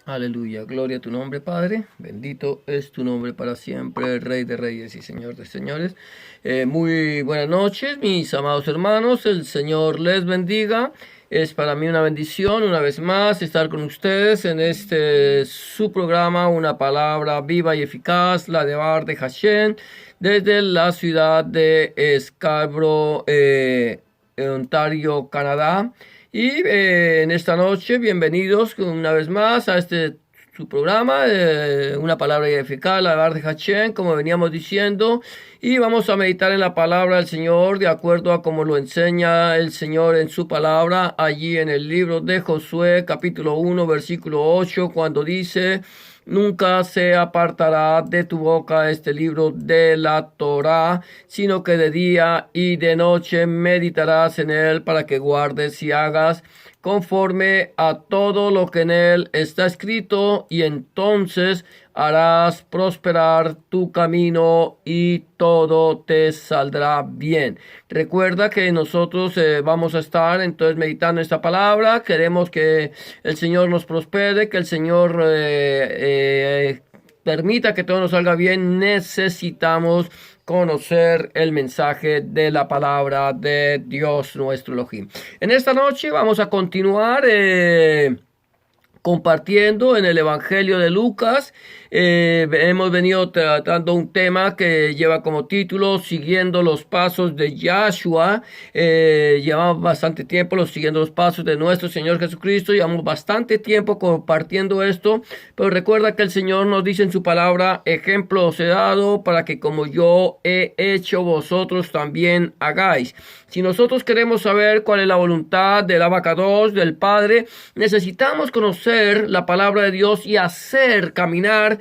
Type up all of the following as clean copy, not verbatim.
Aleluya, gloria a tu nombre, Padre. Bendito es tu nombre para siempre, Rey de Reyes y Señor de Señores. Muy buenas noches, mis amados hermanos. El Señor les bendiga. Es para mí una bendición, una vez más, estar con ustedes en su programa, Una Palabra Viva y Eficaz, la de Bar de Hashem, desde la ciudad de Scarborough, Ontario, Canadá. Y en esta noche, bienvenidos una vez más a su programa, Una Palabra Eficaz, la de Hashem, como veníamos diciendo, y vamos a meditar en la palabra del Señor de acuerdo a como lo enseña el Señor en su palabra, allí en el libro de Josué, capítulo 1, versículo 8, cuando dice: Nunca se apartará de tu boca este libro de la Torá, sino que de día y de noche meditarás en él para que guardes y hagas conforme a todo lo que en él está escrito, y entonces harás prosperar tu camino y todo te saldrá bien. Recuerda que nosotros vamos a estar entonces meditando esta palabra. Queremos que el Señor nos prospere, que el Señor permita que todo nos salga bien. Necesitamos conocer el mensaje de la palabra de Dios nuestro Elohim. En esta noche vamos a continuar compartiendo en el Evangelio de Lucas. Hemos venido tratando un tema que lleva como título Siguiendo los pasos de Yahshua. Llevamos bastante tiempo siguiendo los pasos de nuestro Señor Jesucristo. Llevamos bastante tiempo compartiendo esto, pero recuerda que el Señor nos dice en su palabra: ejemplo os he dado para que como yo he hecho vosotros también hagáis. Si nosotros queremos saber cuál es la voluntad del Abacados, del Padre, necesitamos conocer la palabra de Dios y hacer caminar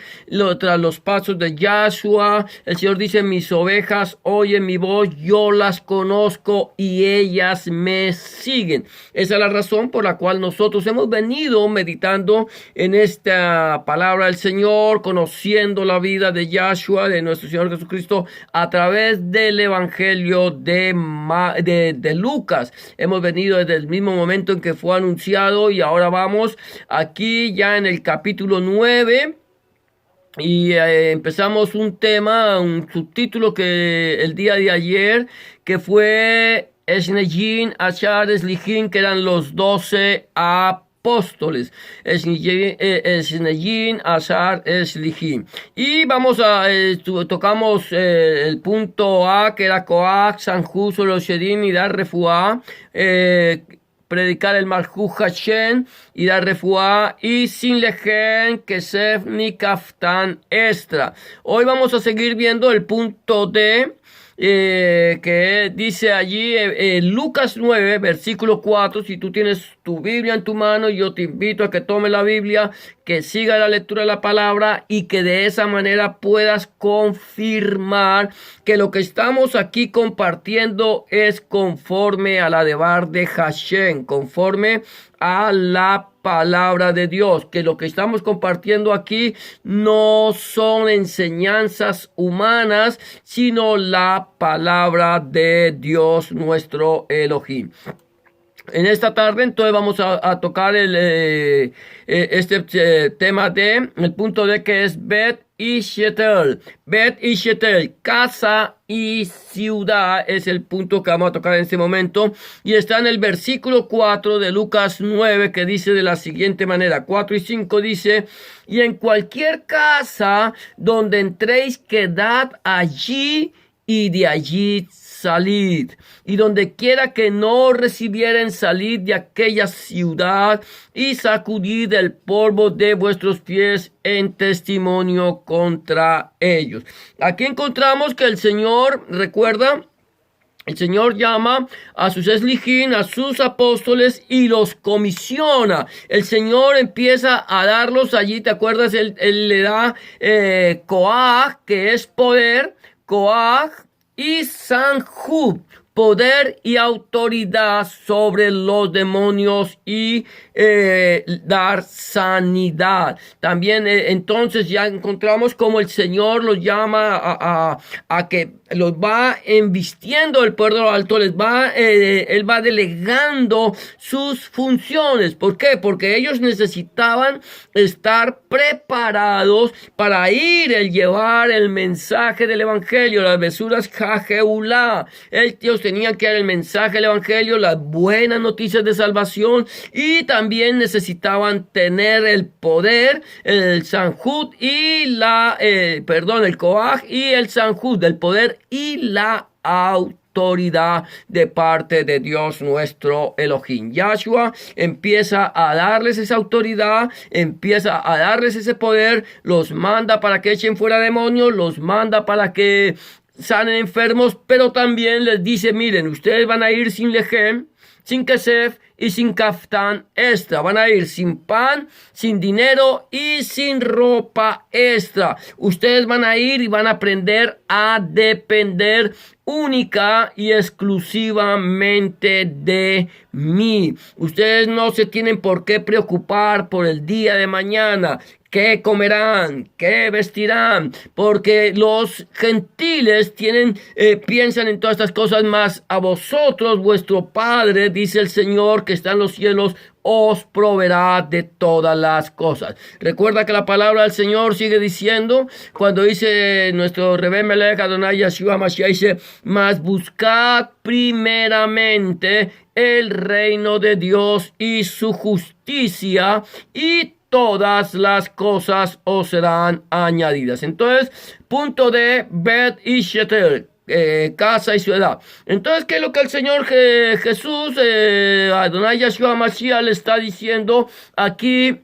tras los pasos de Yahshua. El Señor dice: mis ovejas oyen mi voz, yo las conozco y ellas me siguen. Esa es la razón por la cual nosotros hemos venido meditando en esta palabra del Señor, conociendo la vida de Yahshua, de nuestro Señor Jesucristo, a través del Evangelio de Lucas. Hemos venido desde el mismo momento en que fue anunciado, y ahora vamos aquí ya en el capítulo 9. Y empezamos un tema, un subtítulo que el día de ayer, que fue Esnejin, Ashar, Eslijin, que eran los 12 apóstoles. Esnejin, Ashar, Eslijin. Y vamos tocamos el punto A, que era Koach, Sanjú, Soloshedim y Dar Refuá. Predicar el Malchut Hashem y dar refuá, y sin lejen, kesef, ni kaftan extra. Hoy vamos a seguir viendo el punto D, que dice allí Lucas 9, versículo 4. Si tú tienes tu Biblia en tu mano, yo te invito a que tomes la Biblia, que siga la lectura de la palabra, y que de esa manera puedas confirmar que lo que estamos aquí compartiendo es conforme a la debar de Hashem, conforme a la palabra de Dios, que lo que estamos compartiendo aquí no son enseñanzas humanas, sino la palabra de Dios nuestro Elohim. En esta tarde entonces vamos a tocar tema de el punto D, que es Bet y Shetel. Bet y Shetel, casa y ciudad, es el punto que vamos a tocar en este momento, y está en el versículo 4 de Lucas 9, que dice de la siguiente manera: 4 y 5 dice: y en cualquier casa donde entréis, quedad allí, y de allí salid, y donde quiera que no recibieren, salid de aquella ciudad, y sacudid el polvo de vuestros pies en testimonio contra ellos. Aquí encontramos que el Señor, recuerda, el Señor llama a sus eslijim, a sus apóstoles, y los comisiona. El Señor empieza a darlos allí. ¿Te acuerdas? Él le da Koach, que es poder, Koach, y Sanjú, poder y autoridad sobre los demonios, y dar sanidad. También entonces ya encontramos como el Señor los llama a que los va envistiendo el poder de lo alto, él va delegando sus funciones. ¿Por qué? Porque ellos necesitaban estar preparados para ir y llevar el mensaje del evangelio, las besuras Jajeulá. Ellos tenían que dar el mensaje del evangelio, las buenas noticias de salvación, y también necesitaban tener el poder, el Sanjud y el Coaj y el Sanjud, del poder y la autoridad de parte de Dios nuestro Elohim. Yahshua empieza a darles esa autoridad, empieza a darles ese poder, los manda para que echen fuera demonios, los manda para que sanen enfermos, pero también les dice: miren, ustedes van a ir sin lejem, sin kesef y sin caftán extra. Van a ir sin pan, sin dinero y sin ropa extra. Ustedes van a ir y van a aprender a depender única y exclusivamente de mí. Ustedes no se tienen por qué preocupar por el día de mañana. ¿Qué comerán? ¿Qué vestirán? Porque los gentiles piensan en todas estas cosas, más a vosotros vuestro Padre, dice el Señor que está en los cielos, os proveerá de todas las cosas. Recuerda que la palabra del Señor sigue diciendo, cuando dice nuestro Rebbe Melech Adonai Yeshua Mashiach, dice: mas buscad primeramente el reino de Dios y su justicia, y todas las cosas os serán añadidas. Entonces, punto de Bet y Shetel, casa y ciudad. Entonces, ¿qué es lo que el Señor Jesús, Adonai Yeshua Mashiach, le está diciendo aquí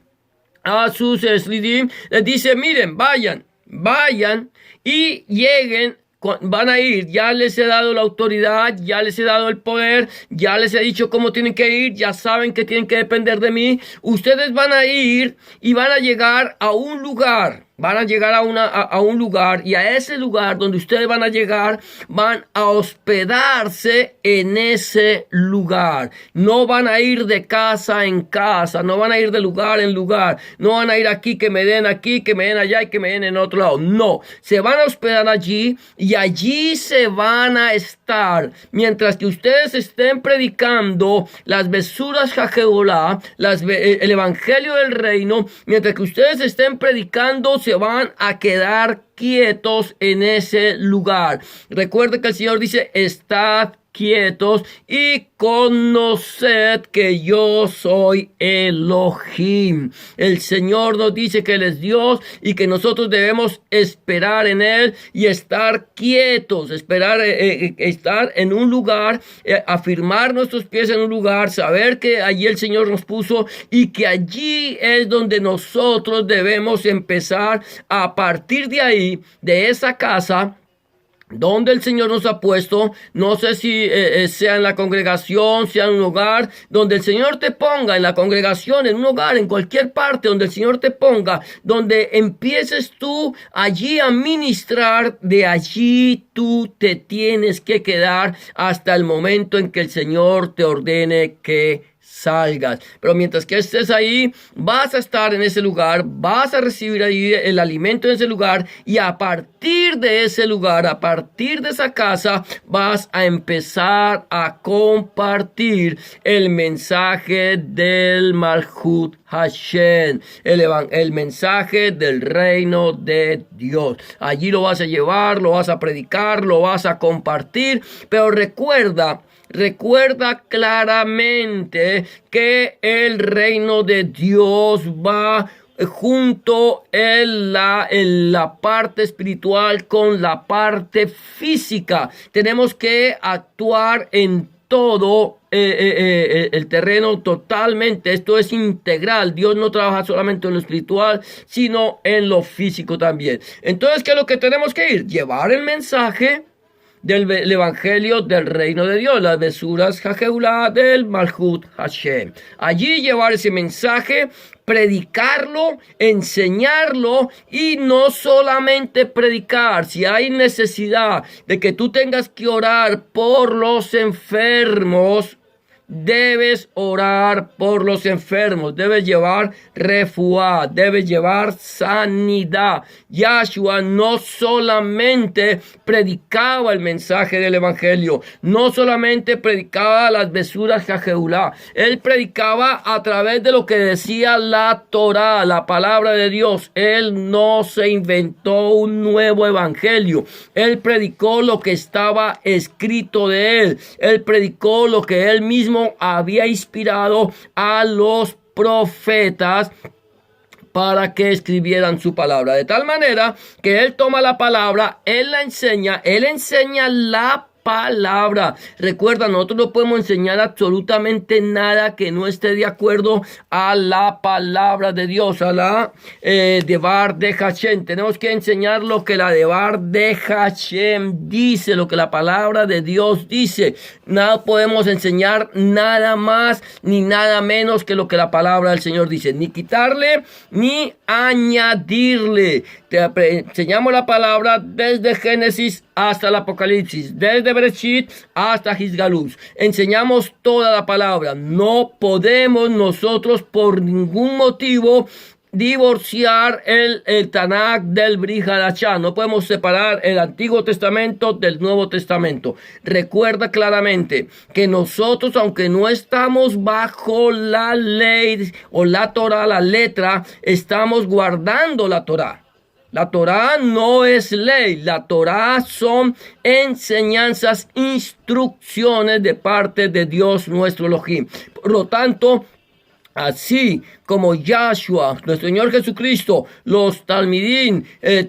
a sus Slidim? Les dice: miren, vayan y lleguen. Van a ir, ya les he dado la autoridad, ya les he dado el poder, ya les he dicho cómo tienen que ir, ya saben que tienen que depender de mí. Ustedes van a ir y van a llegar a un lugar. Van a llegar a un lugar, y a ese lugar donde ustedes van a llegar, van a hospedarse en ese lugar. No van a ir de casa en casa, no van a ir de lugar en lugar, no van a ir aquí que me den aquí, que me den allá y que me den en otro lado. No, se van a hospedar allí y allí se van a estar. Mientras que ustedes estén predicando las besuras Jajeolá, el evangelio del reino, mientras que ustedes estén predicando, se van a quedar quietos en ese lugar. Recuerde que el Señor dice: estad quietos y conoced que yo soy Elohim. El Señor nos dice que Él es Dios y que nosotros debemos esperar en Él y estar quietos, estar en un lugar, afirmar nuestros pies en un lugar, saber que allí el Señor nos puso y que allí es donde nosotros debemos empezar. A partir de ahí, de esa casa donde el Señor nos ha puesto, no sé si sea en la congregación, sea en un hogar, donde el Señor te ponga, en la congregación, en un hogar, en cualquier parte donde el Señor te ponga, donde empieces tú allí a ministrar, de allí tú te tienes que quedar hasta el momento en que el Señor te ordene que salgas. Pero mientras que estés ahí, vas a estar en ese lugar, vas a recibir ahí el alimento en ese lugar, y a partir de ese lugar, a partir de esa casa, vas a empezar a compartir el mensaje del Malhut Hashem, el mensaje del reino de Dios. Allí lo vas a llevar, lo vas a predicar, lo vas a compartir, pero recuerda claramente que el reino de Dios va junto en la parte espiritual con la parte física. Tenemos que actuar en todo el terreno totalmente. Esto es integral. Dios no trabaja solamente en lo espiritual, sino en lo físico también. Entonces, ¿qué es lo que tenemos que ir? Llevar el mensaje del evangelio del reino de Dios, las besuras Jajeulá del Malhut Hashem. Allí llevar ese mensaje, predicarlo, enseñarlo, y no solamente predicar. Si hay necesidad de que tú tengas que orar por los enfermos, debes orar por los enfermos, debes llevar refuá, debes llevar sanidad. Yahshua no solamente predicaba el mensaje del evangelio, no solamente predicaba las besuras Jajeulá, él predicaba a través de lo que decía la Torá, la palabra de Dios. Él no se inventó un nuevo evangelio, él predicó lo que estaba escrito de él, él predicó lo que él mismo había inspirado a los profetas para que escribieran su palabra. De tal manera que él toma la palabra, él enseña la palabra. Recuerda, nosotros no podemos enseñar absolutamente nada que no esté de acuerdo a la palabra de Dios, a la Devar de Hashem. Tenemos que enseñar lo que la Devar de Hashem dice, lo que la palabra de Dios dice. No podemos enseñar nada más ni nada menos que lo que la palabra del Señor dice, ni quitarle ni añadirle. Enseñamos la palabra desde Génesis hasta el Apocalipsis, desde Bereshit hasta Gisgalus. Enseñamos toda la palabra. No podemos nosotros por ningún motivo divorciar el Tanakh del Brit Hadashah. No podemos separar el Antiguo Testamento del Nuevo Testamento. Recuerda claramente que nosotros, aunque no estamos bajo la ley o la Torah, la letra, estamos guardando la Torah. La Torá no es ley, la Torá son enseñanzas, instrucciones de parte de Dios nuestro Elohim. Por lo tanto, así como Yahshua, nuestro Señor Jesucristo, los Talmidim,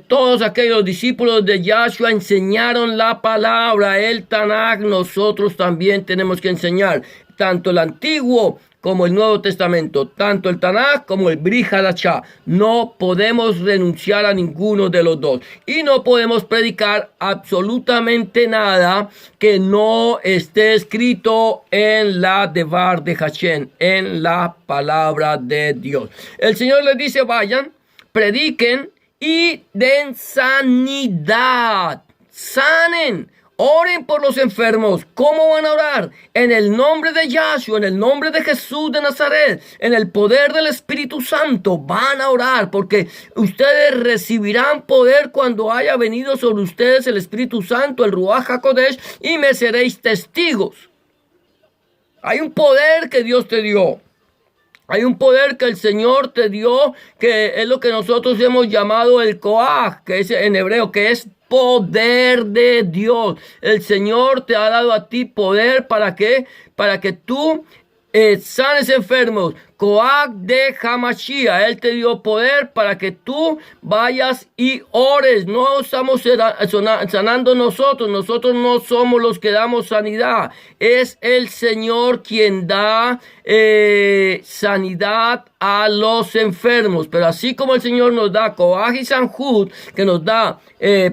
todos aquellos discípulos de Yahshua enseñaron la palabra, el Tanakh, nosotros también tenemos que enseñar tanto el Antiguo como el Nuevo Testamento, tanto el Tanakh como el Brit Hadashah. No podemos renunciar a ninguno de los dos. Y no podemos predicar absolutamente nada que no esté escrito en la Devar de Hashem, en la palabra de Dios. El Señor les dice, vayan, prediquen y den sanidad. Sanen. Oren por los enfermos. ¿Cómo van a orar? En el nombre de Yahshua, en el nombre de Jesús de Nazaret, en el poder del Espíritu Santo. Van a orar porque ustedes recibirán poder cuando haya venido sobre ustedes el Espíritu Santo, el Ruach HaKodesh, y me seréis testigos. Hay un poder que Dios te dio. Hay un poder que el Señor te dio, que es lo que nosotros hemos llamado el Koach, que es en hebreo, que es poder de Dios. El Señor te ha dado a ti poder ¿para qué? Para que tú sanes enfermos. Koach de Hamashiach. Él te dio poder para que tú vayas y ores. No estamos sanando nosotros. Nosotros no somos los que damos sanidad. Es el Señor quien da sanidad a los enfermos. Pero así como el Señor nos da Koach y Sanjud, que nos da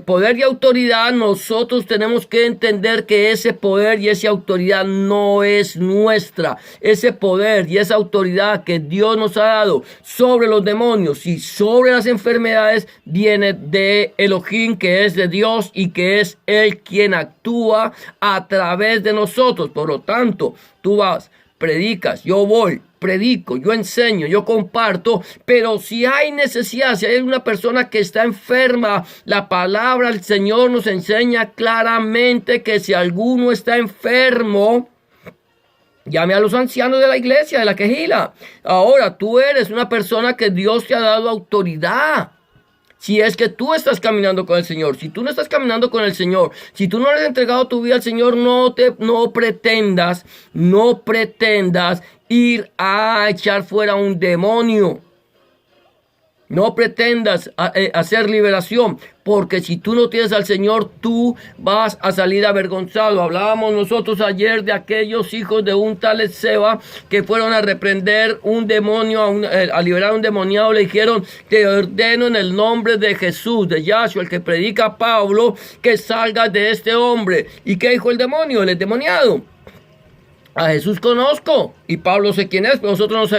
poder y autoridad, nosotros tenemos que entender que ese poder y esa autoridad no es nuestra. Ese poder y esa autoridad que Dios nos ha dado sobre los demonios y sobre las enfermedades viene de Elohim, que es de Dios y que es Él quien actúa a través de nosotros. Por lo tanto, tú vas, predicas, yo voy, predico, yo enseño, yo comparto, pero si hay necesidad, si hay una persona que está enferma, la palabra del Señor nos enseña claramente que si alguno está enfermo, llame a los ancianos de la iglesia, de la quejila. Ahora, tú eres una persona que Dios te ha dado autoridad. Si es que tú estás caminando con el Señor, si tú no estás caminando con el Señor, si tú no le has entregado tu vida al Señor, no pretendas ir a echar fuera un demonio. No pretendas hacer liberación, porque si tú no tienes al Señor, tú vas a salir avergonzado. Hablábamos nosotros ayer de aquellos hijos de un tal Seba que fueron a reprender un demonio, a liberar un demoniado. Le dijeron, te ordeno en el nombre de Jesús, de Yahshua, el que predica a Pablo, que salgas de este hombre. ¿Y qué dijo el demonio, el endemoniado? A Jesús conozco y Pablo sé quién es, pero nosotros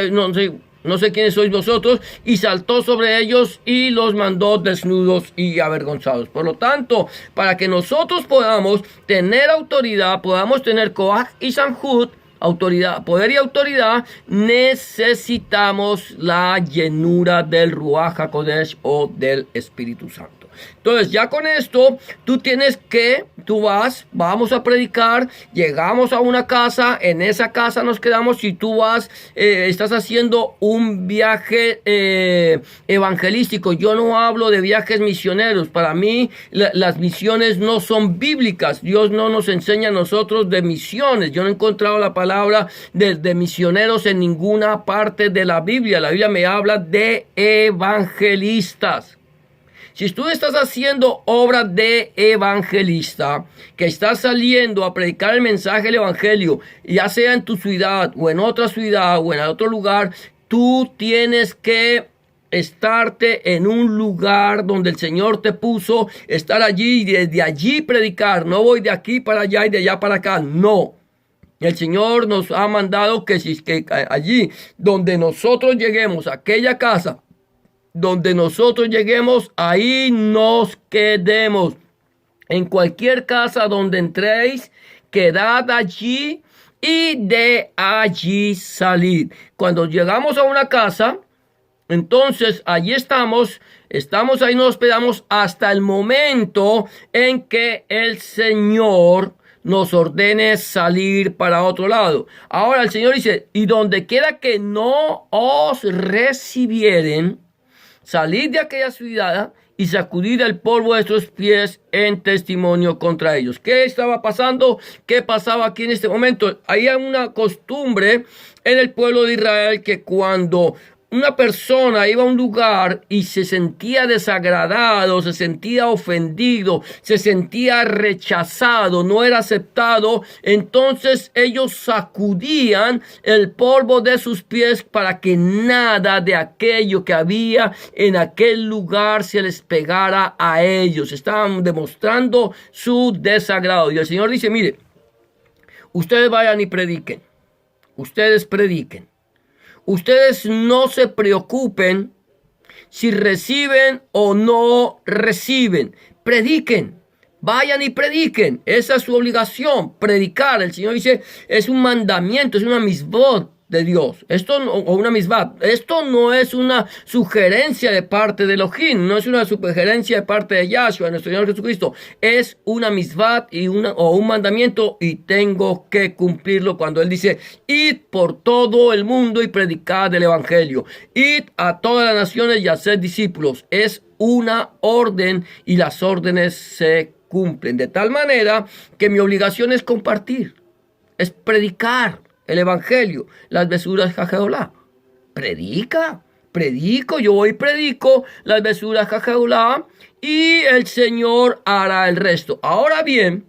no sé quiénes sois vosotros, y saltó sobre ellos y los mandó desnudos y avergonzados. Por lo tanto, para que nosotros podamos tener autoridad, podamos tener Koach y Sanjud, autoridad, poder y autoridad, necesitamos la llenura del Ruach HaKodesh o del Espíritu Santo. Entonces, ya con esto, vamos a predicar, llegamos a una casa, en esa casa nos quedamos. Si tú estás haciendo un viaje evangelístico, yo no hablo de viajes misioneros. Para mí, las misiones no son bíblicas. Dios no nos enseña a nosotros de misiones. Yo no he encontrado la palabra de misioneros en ninguna parte de la Biblia. La Biblia me habla de evangelistas. Si tú estás haciendo obra de evangelista, que estás saliendo a predicar el mensaje del evangelio, ya sea en tu ciudad o en otra ciudad o en otro lugar, tú tienes que estarte en un lugar donde el Señor te puso, estar allí y desde allí predicar. No voy de aquí para allá y de allá para acá, no. El Señor nos ha mandado que allí donde nosotros lleguemos, a aquella casa, donde nosotros lleguemos, ahí nos quedemos. En cualquier casa donde entréis, quedad allí y de allí salid. Cuando llegamos a una casa, entonces allí estamos ahí, nos hospedamos hasta el momento en que el Señor nos ordene salir para otro lado. Ahora el Señor dice, y donde quiera que no os recibieren, salid de aquella ciudad y sacudid el polvo de vuestros pies en testimonio contra ellos. ¿Qué estaba pasando? ¿Qué pasaba aquí en este momento? Hay una costumbre en el pueblo de Israel que cuando una persona iba a un lugar y se sentía desagradado, se sentía ofendido, se sentía rechazado, no era aceptado, entonces ellos sacudían el polvo de sus pies para que nada de aquello que había en aquel lugar se les pegara a ellos. Estaban demostrando su desagrado. Y el Señor dice, mire, ustedes vayan y prediquen. Ustedes prediquen. Ustedes no se preocupen si reciben o no reciben. Prediquen. Vayan y prediquen. Esa es su obligación, predicar. El Señor dice, es un mandamiento, es una misbot de Dios. Esto no es una sugerencia de parte de Elohim, no es una sugerencia de parte de Yahshua, nuestro Señor Jesucristo. Es una misbat o un mandamiento y tengo que cumplirlo cuando Él dice, id por todo el mundo y predicad el evangelio. Id a todas las naciones y haced discípulos. Es una orden y las órdenes se cumplen. De tal manera que mi obligación es compartir, es predicar el evangelio, las besuras jajeolá. Predico, yo voy y predico las besuras jajeolá y el Señor hará el resto. Ahora bien,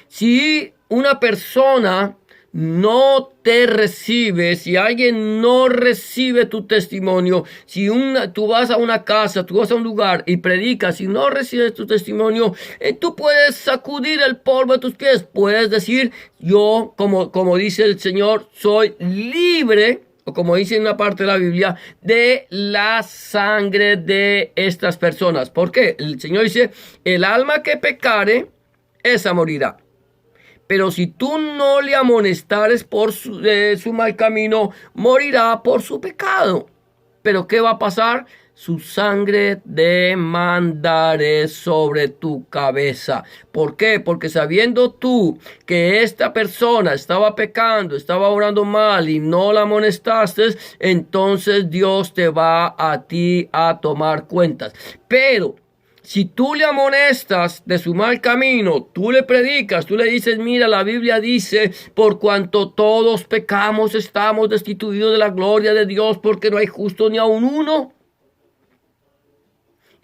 si una persona no te recibe, si alguien no recibe tu testimonio, si tú vas a una casa, tú vas a un lugar y predicas y no recibes tu testimonio, tú puedes sacudir el polvo de tus pies, puedes decir, yo, como dice el Señor, soy libre, o como dice en una parte de la Biblia, de la sangre de estas personas. ¿Por qué? El Señor dice, el alma que pecare, esa morirá. Pero si tú no le amonestares por su mal camino, morirá por su pecado. ¿Pero qué va a pasar? Su sangre demandaré sobre tu cabeza. ¿Por qué? Porque sabiendo tú que esta persona estaba pecando, estaba obrando mal y no la amonestaste, entonces Dios te va a ti a tomar cuentas. Pero si tú le amonestas de su mal camino, tú le predicas, tú le dices, mira, la Biblia dice, por cuanto todos pecamos, estamos destituidos de la gloria de Dios, porque no hay justo ni aun uno.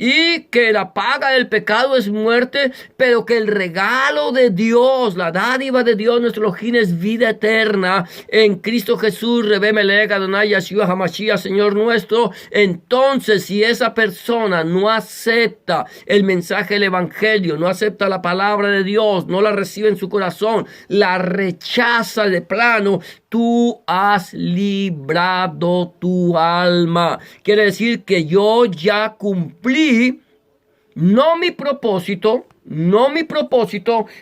Y que la paga del pecado es muerte, pero que el regalo de Dios, la dádiva de Dios, nuestro Elohim, es vida eterna en Cristo Jesús, Rebbe Melech Adonai Yeshua HaMashiach, Señor nuestro. Entonces, si esa persona no acepta el mensaje del Evangelio, no acepta la palabra de Dios, no la recibe en su corazón, la rechaza de plano, tú has librado tu alma. Quiere decir que yo ya cumplí no mi propósito,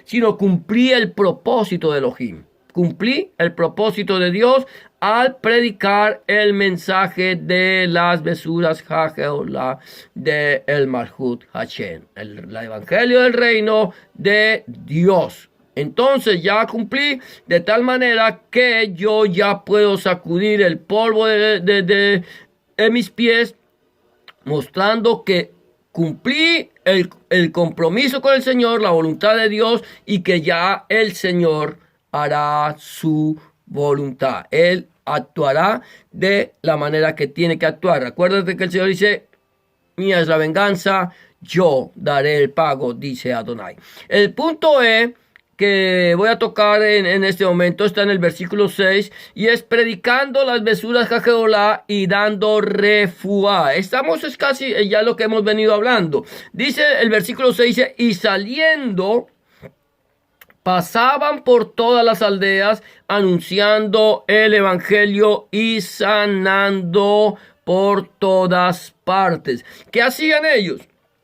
sino cumplí el propósito de Elohim. cumplí el propósito de Dios al predicar el mensaje de las besuras Hageolah de el Malhut Hashem, el evangelio del reino de Dios. Entonces ya cumplí de tal manera que yo ya puedo sacudir el polvo de mis pies, mostrando que cumplí el compromiso con el Señor, la voluntad de Dios, y que ya el Señor hará su voluntad. Él actuará de la manera que tiene que actuar. Acuérdate que el Señor dice: mía es la venganza, yo daré el pago, dice Adonai. El punto que voy a tocar en este momento está en el versículo 6, y es predicando las besuras Hageolah y dando refuá. Estamos, es casi ya lo que hemos venido hablando. Dice el versículo 6, dice: y saliendo pasaban por todas las aldeas anunciando el evangelio y sanando por todas partes. ¿Qué hacían ellos?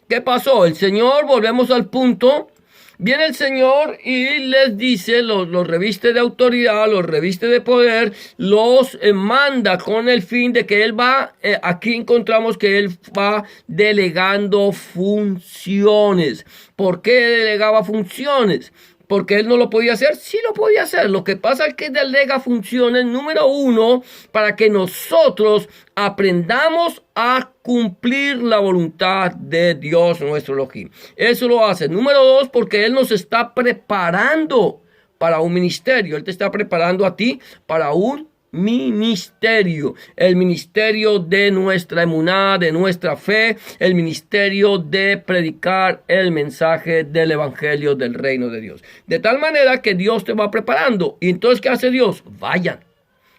¿Qué pasó? El Señor, volvemos al punto. Viene el Señor y les dice, los reviste de autoridad, los reviste de poder, los manda con el fin de que Él va, aquí encontramos que Él va delegando funciones. ¿Por qué delegaba funciones? Porque Él no lo podía hacer. Sí lo podía hacer. Lo que pasa es que delega funciones, número uno, para que nosotros aprendamos a cumplir la voluntad de Dios nuestro Elohim. Eso lo hace. Número dos, porque Él nos está preparando para un ministerio. Él te está preparando a ti para un ministerio, el ministerio de nuestra emuná, de nuestra fe, el ministerio de predicar el mensaje del evangelio del reino de Dios. De tal manera que Dios te va preparando. Y entonces, ¿qué hace Dios? Vayan.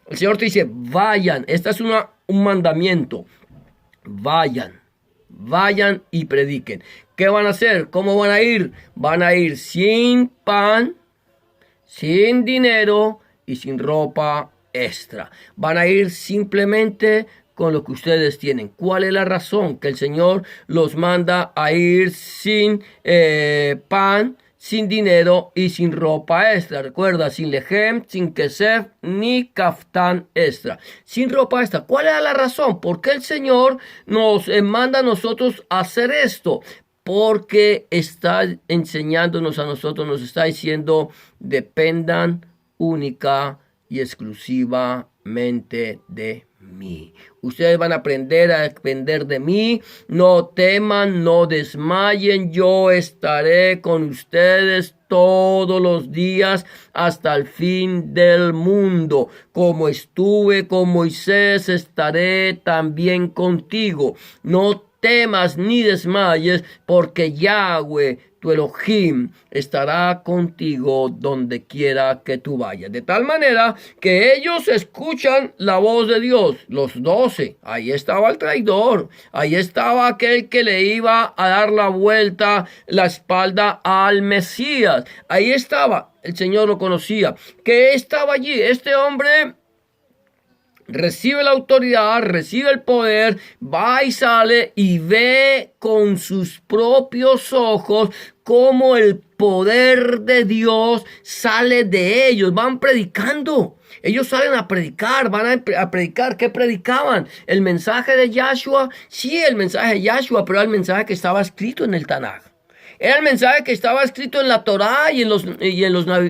El Señor te dice: vayan. Este es un mandamiento. Vayan. Vayan y prediquen. ¿Qué van a hacer? ¿Cómo van a ir? Van a ir sin pan, sin dinero y sin ropa extra. Van a ir simplemente con lo que ustedes tienen. ¿Cuál es la razón? Que el Señor los manda a ir sin pan, sin dinero y sin ropa extra. Recuerda, sin lejem, sin kesef, ni kaftán extra. Sin ropa extra. ¿Cuál es la razón? ¿Por qué el Señor nos manda a nosotros a hacer esto? Porque está enseñándonos a nosotros, nos está diciendo: dependan única y exclusivamente de mí. Ustedes van a aprender a depender de mí. No teman, no desmayen. Yo estaré con ustedes todos los días hasta el fin del mundo. Como estuve con Moisés, estaré también contigo. No temas ni desmayes, porque Yahweh, tu Elohim, estará contigo donde quiera que tú vayas. De tal manera que ellos escuchan la voz de Dios, los 12. Ahí estaba el traidor, ahí estaba aquel que le iba a dar la vuelta, la espalda al Mesías. Ahí estaba, el Señor lo conocía. ¿Qué estaba allí? Este hombre recibe la autoridad, recibe el poder, va y sale y ve con sus propios ojos cómo el poder de Dios sale de ellos. Van predicando. Ellos salen a predicar, van a predicar. ¿Qué predicaban? ¿El mensaje de Yahshua? Sí, el mensaje de Yahshua, pero el mensaje que estaba escrito en el Tanaj. Era el mensaje que estaba escrito en la Torá y en los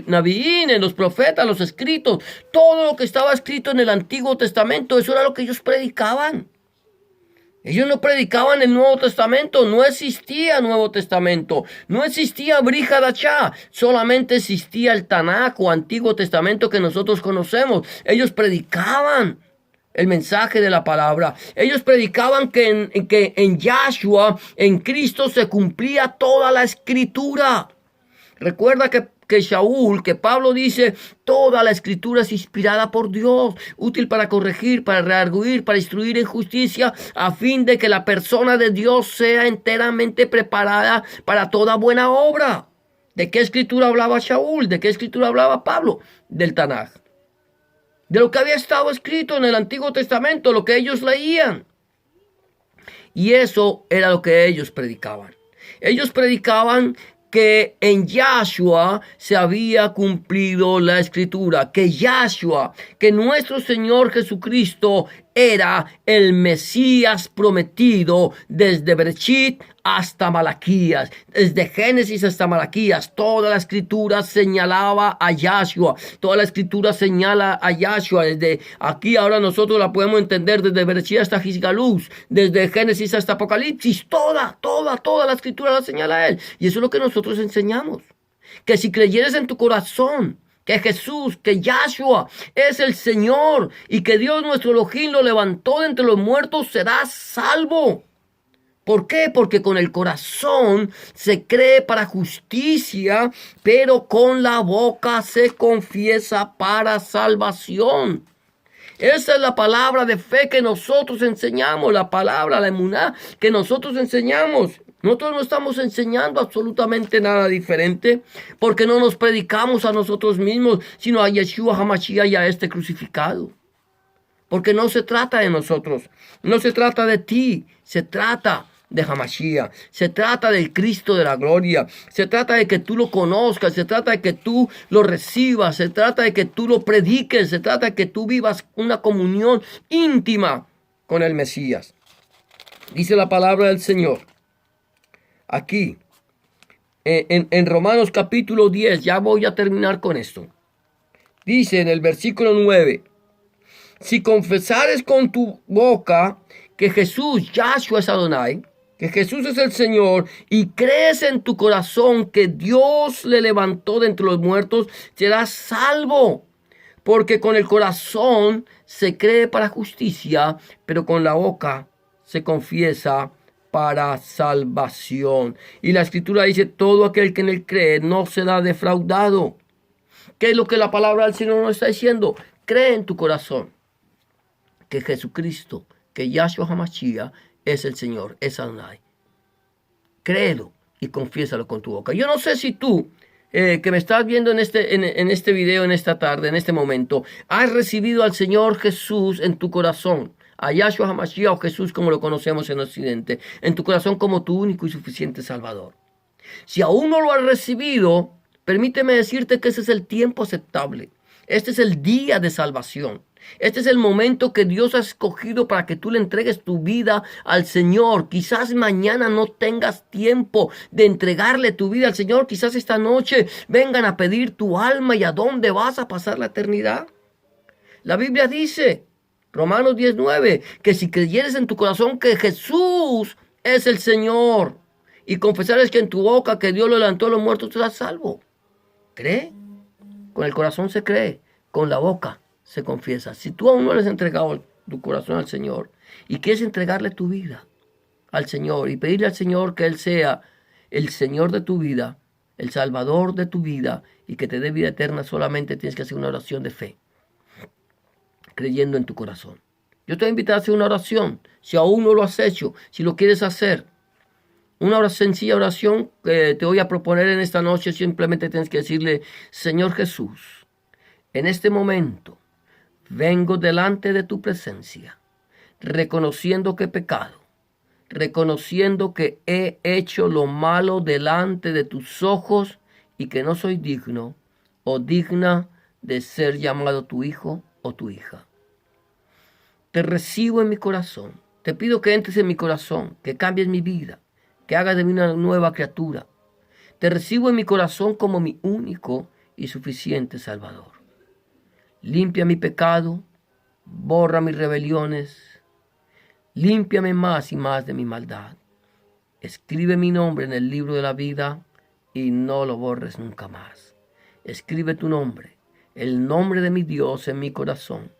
Nabiín, en los profetas, los escritos. Todo lo que estaba escrito en el Antiguo Testamento, eso era lo que ellos predicaban. Ellos no predicaban el Nuevo Testamento, no existía Nuevo Testamento, no existía Brit Hadashah, solamente existía el Tanaj o Antiguo Testamento que nosotros conocemos. Ellos predicaban el mensaje de la palabra. Ellos predicaban que en Yahshua, en Cristo, se cumplía toda la escritura. Recuerda que Shaul, que Pablo dice: toda la escritura es inspirada por Dios, útil para corregir, para redarguir, para instruir en justicia, a fin de que la persona de Dios sea enteramente preparada para toda buena obra. ¿De qué escritura hablaba Shaul? ¿De qué escritura hablaba Pablo? Del Tanaj. De lo que había estado escrito en el Antiguo Testamento, lo que ellos leían. Y eso era lo que ellos predicaban. Ellos predicaban que en Yahshua se había cumplido la escritura, que Yahshua, que nuestro Señor Jesucristo era el Mesías prometido desde Bereshit hasta Malaquías, desde Génesis hasta Malaquías. Toda la escritura señalaba a Yahshua, toda la escritura señala a Yahshua. Desde aquí ahora nosotros la podemos entender desde Bereshit hasta Gisgalús, desde Génesis hasta Apocalipsis. Toda la escritura la señala a él. Y eso es lo que nosotros enseñamos. Que si creyeres en tu corazón que Jesús, que Yahshua es el Señor y que Dios nuestro Elohim lo levantó de entre los muertos, serás salvo. ¿Por qué? Porque con el corazón se cree para justicia, pero con la boca se confiesa para salvación. Esa es la palabra de fe que nosotros enseñamos, la palabra, la emuná que nosotros enseñamos. Nosotros no estamos enseñando absolutamente nada diferente, porque no nos predicamos a nosotros mismos, sino a Yeshua HaMashiach y a este crucificado. Porque no se trata de nosotros, no se trata de ti, se trata de Hamashiach, se trata del Cristo de la gloria, se trata de que tú lo conozcas, se trata de que tú lo recibas, se trata de que tú lo prediques, se trata de que tú vivas una comunión íntima con el Mesías. Dice la palabra del Señor aquí en Romanos capítulo 10, ya voy a terminar con esto. Dice en el versículo 9: si confesares con tu boca que Jesús, Yahshua es Adonai, que Jesús es el Señor, y crees en tu corazón que Dios le levantó de entre los muertos, serás salvo. Porque con el corazón se cree para justicia, pero con la boca se confiesa para salvación. Y la Escritura dice: todo aquel que en él cree no será defraudado. ¿Qué es lo que la palabra del Señor nos está diciendo? Cree en tu corazón que Jesucristo, que Yahshua HaMashiach es el Señor, es Adonai. Créelo y confiésalo con tu boca. Yo no sé si tú, que me estás viendo en este video, en esta tarde, en este momento, has recibido al Señor Jesús en tu corazón, a Yahshua HaMashiach o Jesús como lo conocemos en Occidente, en tu corazón como tu único y suficiente Salvador. Si aún no lo has recibido, permíteme decirte que ese es el tiempo aceptable. Este es el día de salvación. Este es el momento que Dios ha escogido para que tú le entregues tu vida al Señor. Quizás mañana no tengas tiempo de entregarle tu vida al Señor. Quizás esta noche vengan a pedir tu alma. ¿Y a dónde vas a pasar la eternidad? La Biblia dice, Romanos 19, que si creyeres en tu corazón que Jesús es el Señor y confesares que en tu boca que Dios lo levantó de los muertos, serás salvo. ¿Cree? Con el corazón se cree, con la boca se confiesa. Si tú aún no le has entregado tu corazón al Señor y quieres entregarle tu vida al Señor y pedirle al Señor que Él sea el Señor de tu vida, el Salvador de tu vida y que te dé vida eterna, solamente tienes que hacer una oración de fe, creyendo en tu corazón. Yo te voy a invitar a hacer una oración, si aún no lo has hecho, si lo quieres hacer. Una sencilla oración que te voy a proponer en esta noche. Simplemente tienes que decirle: Señor Jesús, en este momento vengo delante de tu presencia, reconociendo que he pecado, reconociendo que he hecho lo malo delante de tus ojos y que no soy digno o digna de ser llamado tu hijo o tu hija. Te recibo en mi corazón. Te pido que entres en mi corazón, que cambies mi vida, que hagas de mí una nueva criatura. Te recibo en mi corazón como mi único y suficiente Salvador. Limpia mi pecado, borra mis rebeliones, límpiame más y más de mi maldad. Escribe mi nombre en el libro de la vida y no lo borres nunca más. Escribe tu nombre, el nombre de mi Dios en mi corazón,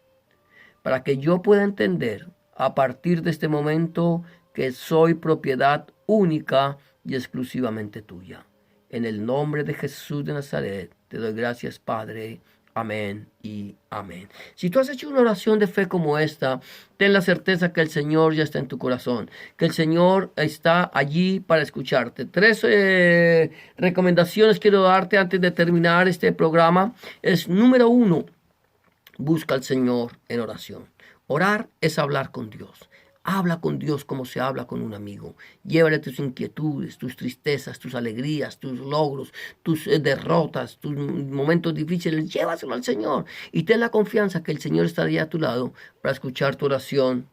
para que yo pueda entender a partir de este momento que soy propiedad única y exclusivamente tuya. En el nombre de Jesús de Nazaret, te doy gracias, Padre. Amén y amén. Si tú has hecho una oración de fe como esta, ten la certeza que el Señor ya está en tu corazón, que el Señor está allí para escucharte. 3 recomendaciones quiero darte antes de terminar este programa. Número 1, busca al Señor en oración. Orar es hablar con Dios. Habla con Dios como se habla con un amigo. Llévale tus inquietudes, tus tristezas, tus alegrías, tus logros, tus derrotas, tus momentos difíciles. Llévaselo al Señor y ten la confianza que el Señor estaría a tu lado para escuchar tu oración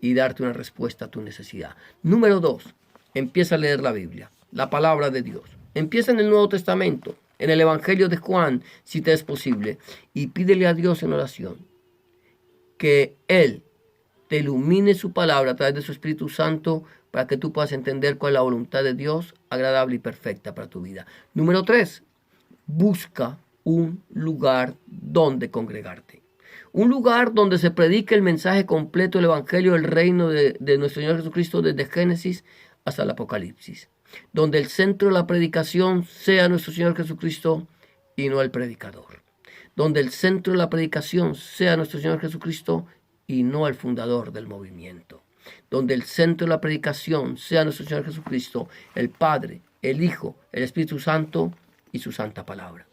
y darte una respuesta a tu necesidad. Número 2, empieza a leer la Biblia, la palabra de Dios. Empieza en el Nuevo Testamento, en el Evangelio de Juan, si te es posible, y pídele a Dios en oración que Él te ilumine su palabra a través de su Espíritu Santo para que tú puedas entender cuál es la voluntad de Dios, agradable y perfecta para tu vida. Número 3, busca un lugar donde congregarte. Un lugar donde se predique el mensaje completo del Evangelio del reino de nuestro Señor Jesucristo desde Génesis hasta el Apocalipsis. Donde el centro de la predicación sea nuestro Señor Jesucristo y no el predicador. Donde el centro de la predicación sea nuestro Señor Jesucristo y no el fundador del movimiento. Donde el centro de la predicación sea nuestro Señor Jesucristo, el Padre, el Hijo, el Espíritu Santo y su santa palabra.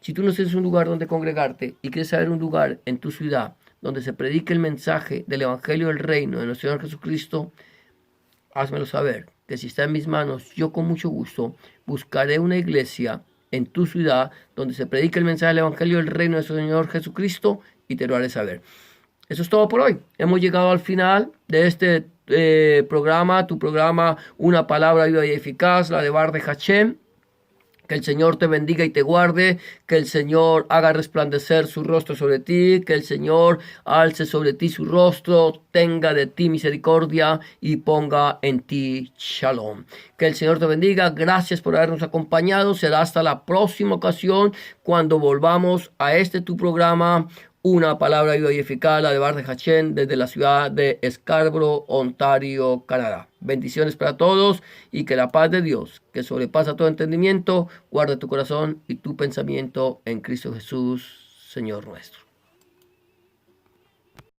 Si tú no tienes un lugar donde congregarte y quieres saber un lugar en tu ciudad donde se predique el mensaje del Evangelio del Reino de nuestro Señor Jesucristo, házmelo saber, que si está en mis manos, yo con mucho gusto buscaré una iglesia en tu ciudad donde se predique el mensaje del Evangelio del Reino de nuestro Señor Jesucristo y te lo haré saber. Eso es todo por hoy. Hemos llegado al final de este programa, tu programa Una Palabra Viva y Eficaz, la de Bar de Hachem. Que el Señor te bendiga y te guarde, que el Señor haga resplandecer su rostro sobre ti, que el Señor alce sobre ti su rostro, tenga de ti misericordia y ponga en ti shalom. Que el Señor te bendiga, gracias por habernos acompañado, será hasta la próxima ocasión cuando volvamos a este tu programa, Una Palabra Viva y Eficaz, la de Bar de Hachem, desde la ciudad de Scarborough, Ontario, Canadá. Bendiciones para todos y que la paz de Dios, que sobrepasa todo entendimiento, guarde tu corazón y tu pensamiento en Cristo Jesús, Señor nuestro.